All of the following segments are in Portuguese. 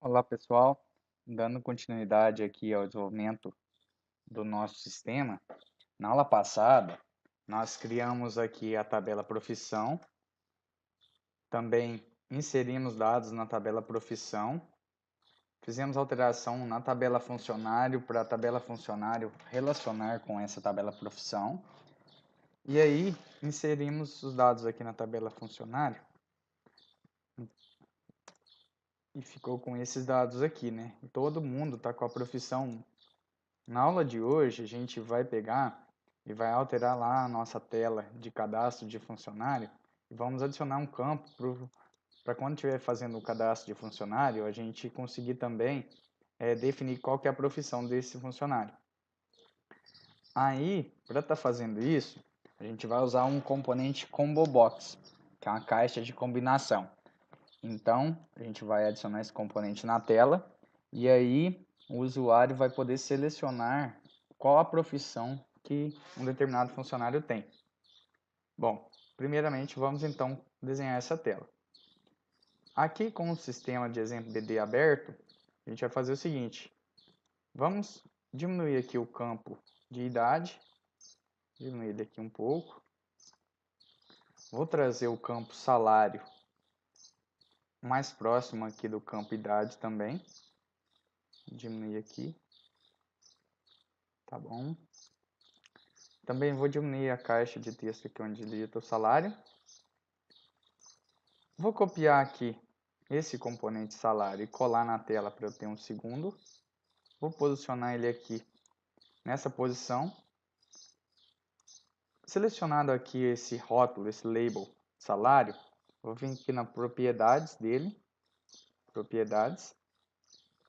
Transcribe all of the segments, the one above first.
Olá pessoal, dando continuidade aqui ao desenvolvimento do nosso sistema. Na aula passada, nós criamos aqui a tabela profissão, também inserimos dados na tabela profissão, fizemos alteração na tabela funcionário para a tabela funcionário relacionar com essa tabela profissão, e aí inserimos os dados aqui na tabela funcionário e ficou com esses dados aqui, né? Todo mundo está com a profissão. Na aula de hoje, a gente vai pegar e vai alterar lá a nossa tela de cadastro de funcionário e vamos adicionar um campo para quando estiver fazendo o cadastro de funcionário, a gente conseguir também definir qual que é a profissão desse funcionário. Aí, para estar fazendo isso, a gente vai usar um componente Combo Box, que é uma caixa de combinação. Então, a gente vai adicionar esse componente na tela e aí o usuário vai poder selecionar qual a profissão que um determinado funcionário tem. Bom, primeiramente vamos então desenhar essa tela. Aqui com o sistema de exemplo BD aberto, a gente vai fazer o seguinte. Vamos diminuir aqui o campo de idade, diminuir ele aqui um pouco. Vou trazer o campo salário mais próximo aqui do campo idade também. Diminuir aqui. Tá bom. Também vou diminuir a caixa de texto aqui onde digita o salário. Vou copiar aqui esse componente salário e colar na tela para eu ter um segundo. Vou posicionar ele aqui nessa posição. Selecionado aqui esse rótulo, esse label salário, vou vir aqui na propriedades dele, propriedades,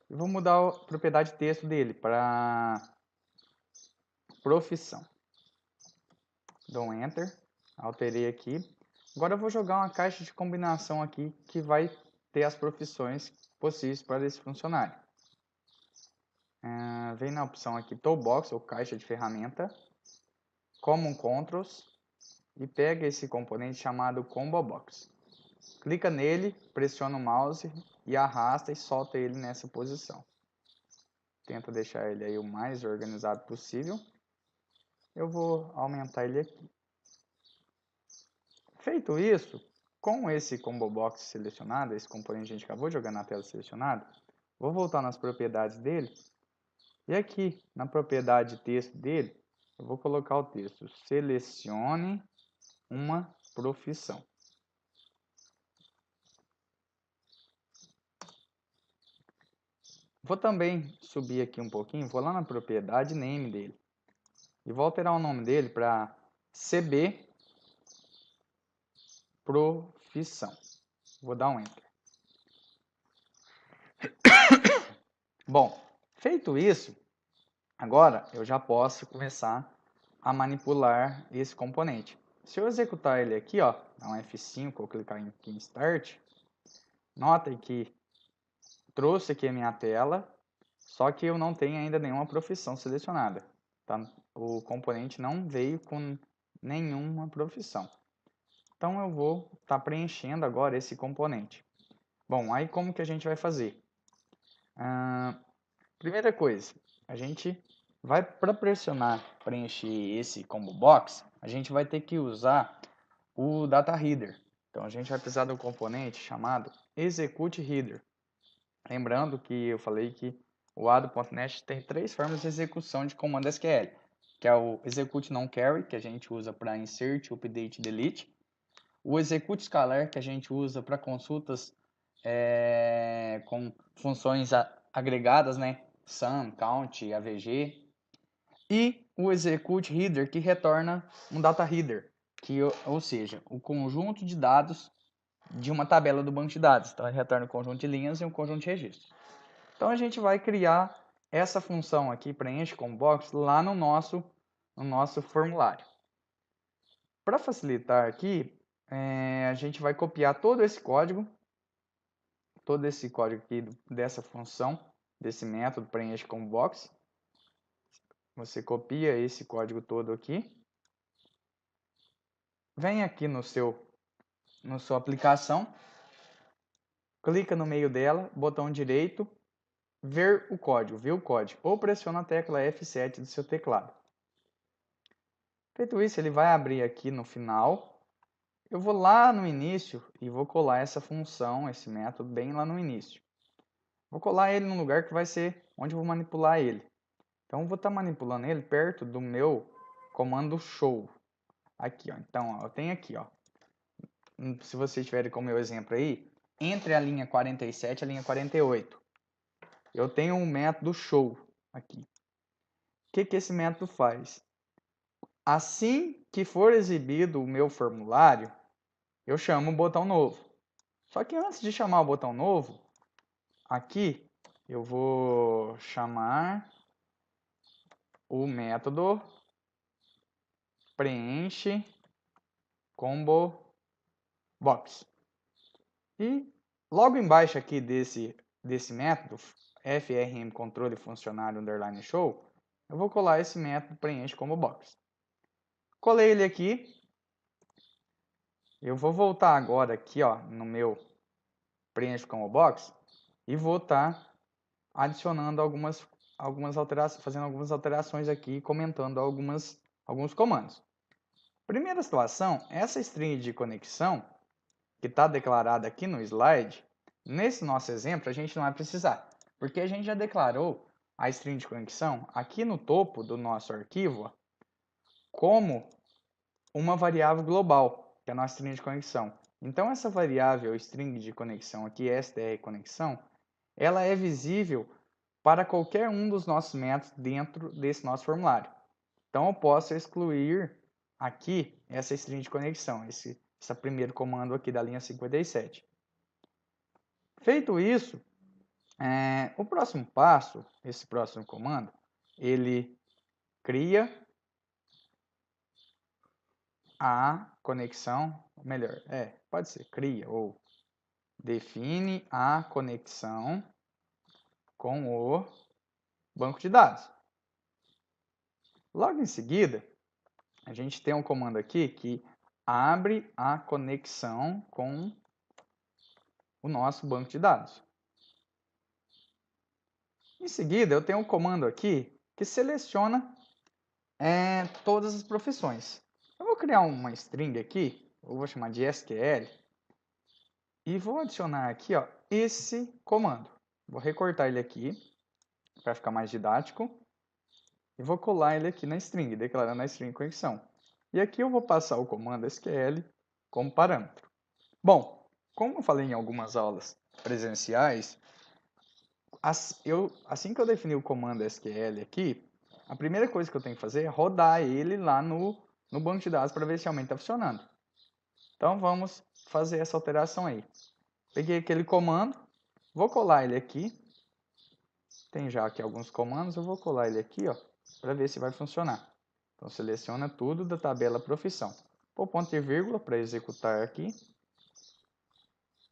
e vou mudar a propriedade texto dele para profissão. Dou um Enter, alterei aqui. Agora eu vou jogar uma caixa de combinação aqui que vai ter as profissões possíveis para esse funcionário. Vem na opção aqui Toolbox ou caixa de ferramenta, Common Controls e pega esse componente chamado Combo Box. Clica nele, pressiona o mouse e arrasta e solta ele nessa posição. Tenta deixar ele aí o mais organizado possível. Eu vou aumentar ele aqui. Feito isso, com esse Combo Box selecionado, esse componente que a gente acabou de jogar na tela selecionado, vou voltar nas propriedades dele. E aqui, na propriedade de texto dele, eu vou colocar o texto, selecione uma profissão. Vou também subir aqui um pouquinho, vou lá na propriedade name dele. E vou alterar o nome dele para CB profissão. Vou dar um Enter. Bom, feito isso, agora eu já posso começar a manipular esse componente. Se eu executar ele aqui, ó, dar um F5 ou clicar aqui em Start, notem que trouxe aqui a minha tela, só que eu não tenho ainda nenhuma profissão selecionada. Tá? O componente não veio com nenhuma profissão. Então eu vou estar preenchendo agora esse componente. Bom, aí como que a gente vai fazer? Primeira coisa, a gente vai para pressionar, preencher esse combo box, a gente vai ter que usar o data header. Então a gente vai precisar de um componente chamado execute header. Lembrando que eu falei que o A.NET tem três formas de execução de comando SQL, que é o execute non-carry, que a gente usa para insert, update, delete, o execute scalar, que a gente usa para consultas com funções agregadas, né? Sum, count, AVG, e o execute header, que retorna um data header, que, ou seja, o conjunto de dados de uma tabela do banco de dados. Então, ele retorna um conjunto de linhas e um conjunto de registros. Então, a gente vai criar essa função aqui, preenche com box, lá no nosso formulário. Para facilitar aqui, a gente vai copiar todo esse código aqui dessa função, desse método preenche com box. Você copia esse código todo aqui. Vem aqui no sua aplicação. clica no meio dela, botão direito, ver o código, ou pressiona a tecla F7 do seu teclado. Feito isso, ele vai abrir aqui no final. Eu vou lá no início e vou colar essa função, esse método, bem lá no início. Vou colar ele num lugar que vai ser onde eu vou manipular ele. Então, eu vou estar manipulando ele perto do meu comando show. Aqui, ó. Então, ó, eu tenho aqui, ó. Se vocês tiverem como meu exemplo aí, entre a linha 47 e a linha 48, eu tenho um método show aqui. O que esse método faz? Assim que for exibido o meu formulário, eu chamo um botão novo. Só que antes de chamar o botão novo, aqui eu vou chamar o método preenche combo box. E logo embaixo aqui desse método, frm controle funcionário underline show, eu vou colar esse método preenche combo box. Colei ele aqui. Eu vou voltar agora aqui, ó, no meu preenche combo box e vou estar adicionando algumas alterações, fazendo algumas alterações aqui, comentando alguns comandos. Primeira situação, essa string de conexão que está declarada aqui no slide, nesse nosso exemplo a gente não vai precisar, porque a gente já declarou a string de conexão aqui no topo do nosso arquivo ó, como uma variável global, que é a nossa string de conexão. Então essa variável string de conexão aqui, str conexão, ela é visível para qualquer um dos nossos métodos dentro desse nosso formulário. Então eu posso excluir aqui essa string de conexão, esse primeiro comando aqui da linha 57. Feito isso, o próximo passo, esse próximo comando, ele cria a conexão, melhor, pode ser cria ou define a conexão com o banco de dados. Logo em seguida, a gente tem um comando aqui que abre a conexão com o nosso banco de dados. Em seguida, eu tenho um comando aqui que seleciona todas as profissões. Eu vou criar uma string aqui, eu vou chamar de SQL, e vou adicionar aqui ó, esse comando. Vou recortar ele aqui, para ficar mais didático, e vou colar ele aqui na string, declarando a string conexão. E aqui eu vou passar o comando SQL como parâmetro. Bom, como eu falei em algumas aulas presenciais, assim que eu definir o comando SQL aqui, a primeira coisa que eu tenho que fazer é rodar ele lá no banco de dados para ver se realmente está funcionando. Então vamos fazer essa alteração aí. Peguei aquele comando, vou colar ele aqui. Tem já aqui alguns comandos, eu vou colar ele aqui para ver se vai funcionar. Então seleciona tudo da tabela profissão. Vou ponto e vírgula para executar aqui.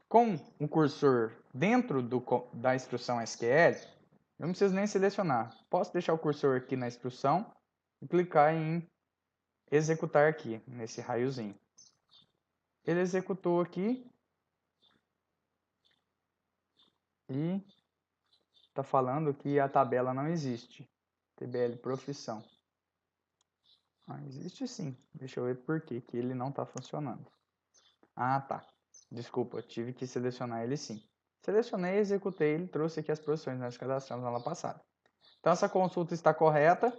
Com o cursor dentro da instrução SQL, eu não preciso nem selecionar. Posso deixar o cursor aqui na instrução e clicar em executar aqui, nesse raiozinho. Ele executou aqui e está falando que a tabela não existe. TBL profissão. Existe sim. Deixa eu ver por que ele não está funcionando. Ah, tá. Desculpa, tive que selecionar ele sim. Selecionei, executei, ele trouxe aqui as posições que nós cadastramos na aula passada. Então essa consulta está correta,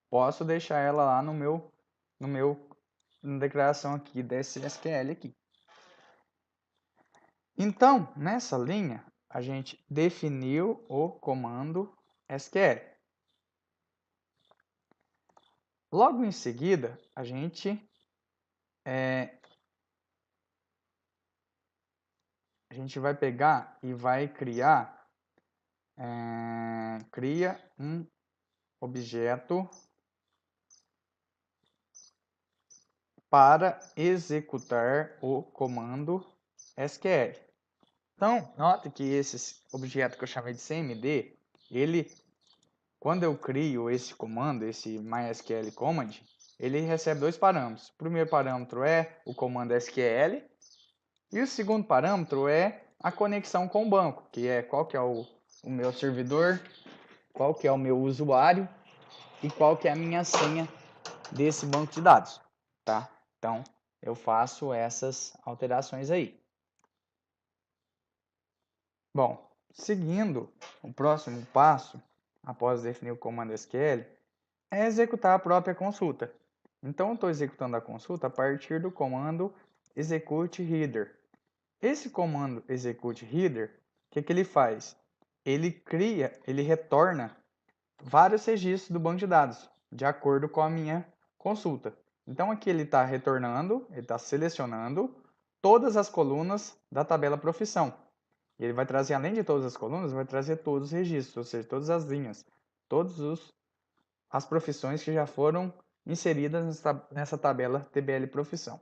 posso deixar ela lá na declaração aqui desse SQL aqui. Então, nessa linha, a gente definiu o comando SQL. Logo em seguida, a gente vai pegar e vai criar cria um objeto para executar o comando SQL. Então, note que esse objeto que eu chamei de CMD, quando eu crio esse comando, esse MySQL command, ele recebe dois parâmetros. O primeiro parâmetro é o comando SQL e o segundo parâmetro é a conexão com o banco, que é qual que é o meu servidor, qual que é o meu usuário e qual que é a minha senha desse banco de dados, tá? Então, eu faço essas alterações aí. Bom, seguindo, o próximo passo, após definir o comando SQL, é executar a própria consulta. Então, eu estou executando a consulta a partir do comando execute header. Esse comando execute header, o que ele faz? Ele retorna vários registros do banco de dados, de acordo com a minha consulta. Então, aqui ele está retornando, ele está selecionando todas as colunas da tabela profissão. E ele vai trazer, além de todas as colunas, vai trazer todos os registros, ou seja, todas as linhas, todas as profissões que já foram inseridas nessa tabela TBL profissão.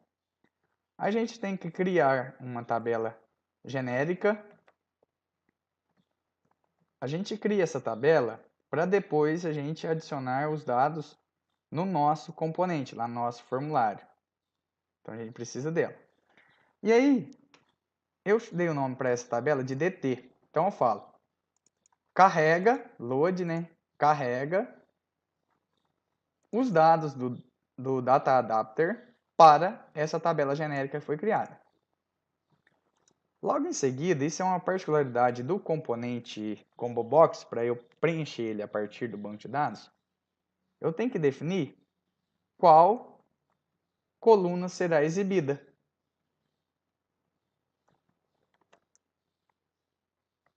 A gente tem que criar uma tabela genérica. A gente cria essa tabela para depois a gente adicionar os dados no nosso componente, lá no nosso formulário. Então a gente precisa dela. E aí, eu dei o nome para essa tabela de DT. Então eu falo, carrega, load, né? Carrega os dados do Data Adapter para essa tabela genérica que foi criada. Logo em seguida, isso é uma particularidade do componente ComboBox, para eu preencher ele a partir do banco de dados, eu tenho que definir qual coluna será exibida.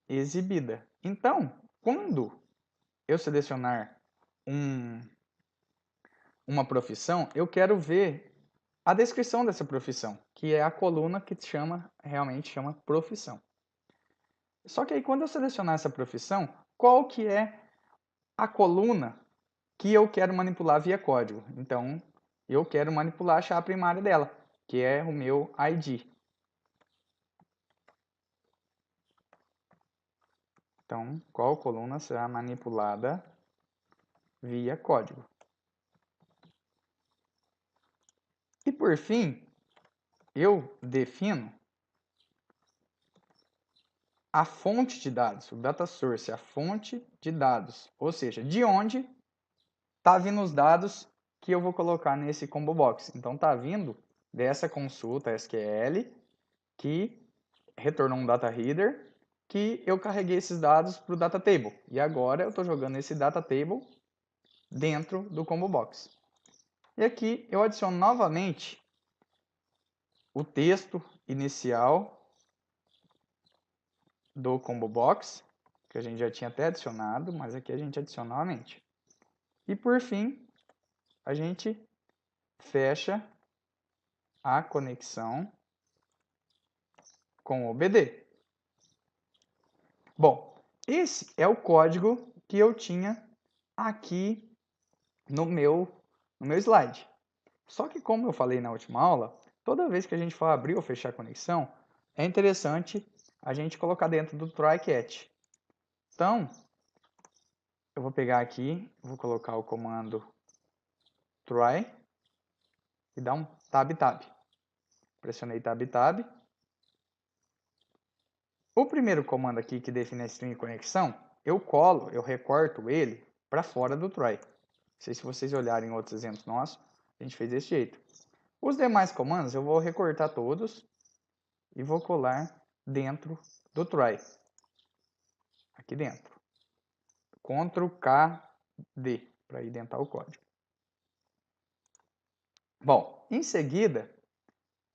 Exibida. Então, quando eu selecionar uma profissão, eu quero ver a descrição dessa profissão, que é a coluna que realmente chama profissão. Só que aí quando eu selecionar essa profissão, qual que é a coluna que eu quero manipular via código? Então, eu quero manipular a chave primária dela, que é o meu ID. Então, qual coluna será manipulada via código? E por fim, eu defino a fonte de dados, o data source, a fonte de dados, ou seja, de onde está vindo os dados que eu vou colocar nesse combo box. Então está vindo dessa consulta SQL que retornou um data header que eu carreguei esses dados para o data table. E agora eu estou jogando esse data table dentro do combo box. E aqui eu adiciono novamente o texto inicial do combo box, que a gente já tinha até adicionado, mas aqui a gente adiciona novamente. E por fim, a gente fecha a conexão com o BD. Bom, esse é o código que eu tinha aqui no meu slide. Só que como eu falei na última aula, toda vez que a gente for abrir ou fechar a conexão, é interessante a gente colocar dentro do try catch. Então, eu vou pegar aqui, vou colocar o comando try e dar um tab. Pressionei tab. O primeiro comando aqui que define a string de conexão, eu recorto ele para fora do try. Não sei se vocês olharem outros exemplos nossos, a gente fez desse jeito. Os demais comandos eu vou recortar todos e vou colar dentro do try. Aqui dentro. Ctrl K D para identar o código. Bom, em seguida,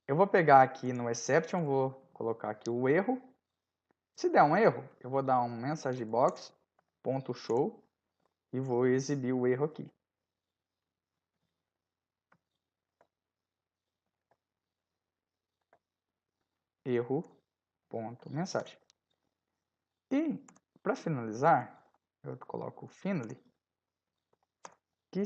eu vou pegar aqui no exception, vou colocar aqui o erro. Se der um erro, eu vou dar um message box .show e vou exibir o erro aqui. Erro.mensagem. E para finalizar, eu coloco finally, que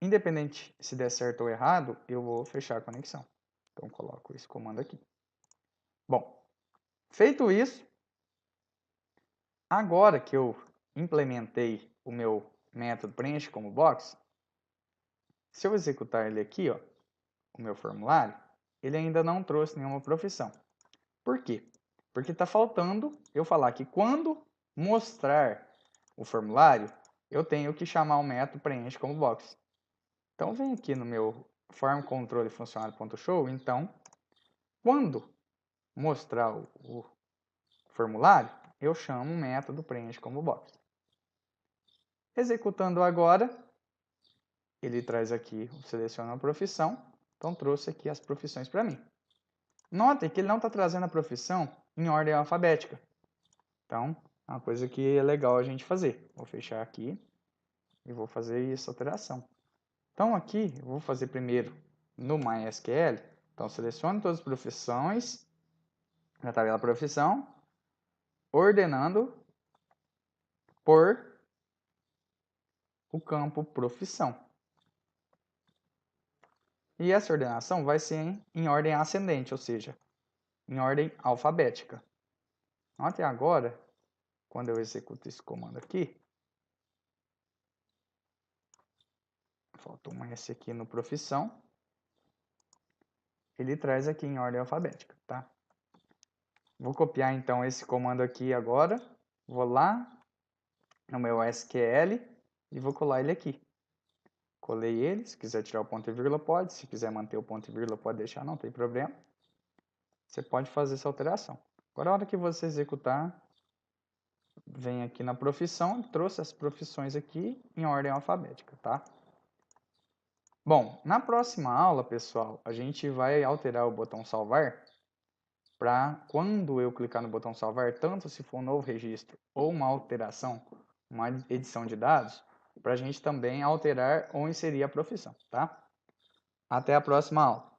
independente se der certo ou errado, eu vou fechar a conexão. Então coloco esse comando aqui. Bom, feito isso, agora que eu implementei o meu método preenche como box, se eu executar ele aqui, ó, o meu formulário, ele ainda não trouxe nenhuma profissão. Por quê? Porque está faltando eu falar que quando mostrar o formulário, eu tenho que chamar o método preenche como box. Então, vem aqui no meu form controle funcionário.show. Então, quando mostrar o formulário, eu chamo o método preenche como box. Executando agora, ele traz aqui, seleciona a profissão. Então, trouxe aqui as profissões para mim. Notem que ele não está trazendo a profissão em ordem alfabética. Então, é uma coisa que é legal a gente fazer. Vou fechar aqui e vou fazer essa alteração. Então, aqui, eu vou fazer primeiro no MySQL. Então, seleciono todas as profissões na tabela profissão, ordenando por o campo profissão. E essa ordenação vai ser em ordem ascendente, ou seja, em ordem alfabética. Até agora, quando eu executo esse comando aqui, faltou um S aqui no profissão, ele traz aqui em ordem alfabética, tá? Vou copiar então esse comando aqui agora, vou lá no meu SQL e vou colar ele aqui. Colei ele, se quiser tirar o ponto e vírgula pode, se quiser manter o ponto e vírgula pode deixar, não tem problema. Você pode fazer essa alteração. Agora, a hora que você executar, vem aqui na profissão, trouxe as profissões aqui em ordem alfabética, tá? Bom, na próxima aula, pessoal, a gente vai alterar o botão salvar para quando eu clicar no botão salvar, tanto se for um novo registro ou uma alteração, uma edição de dados, para a gente também alterar ou inserir a profissão, tá? Até a próxima aula.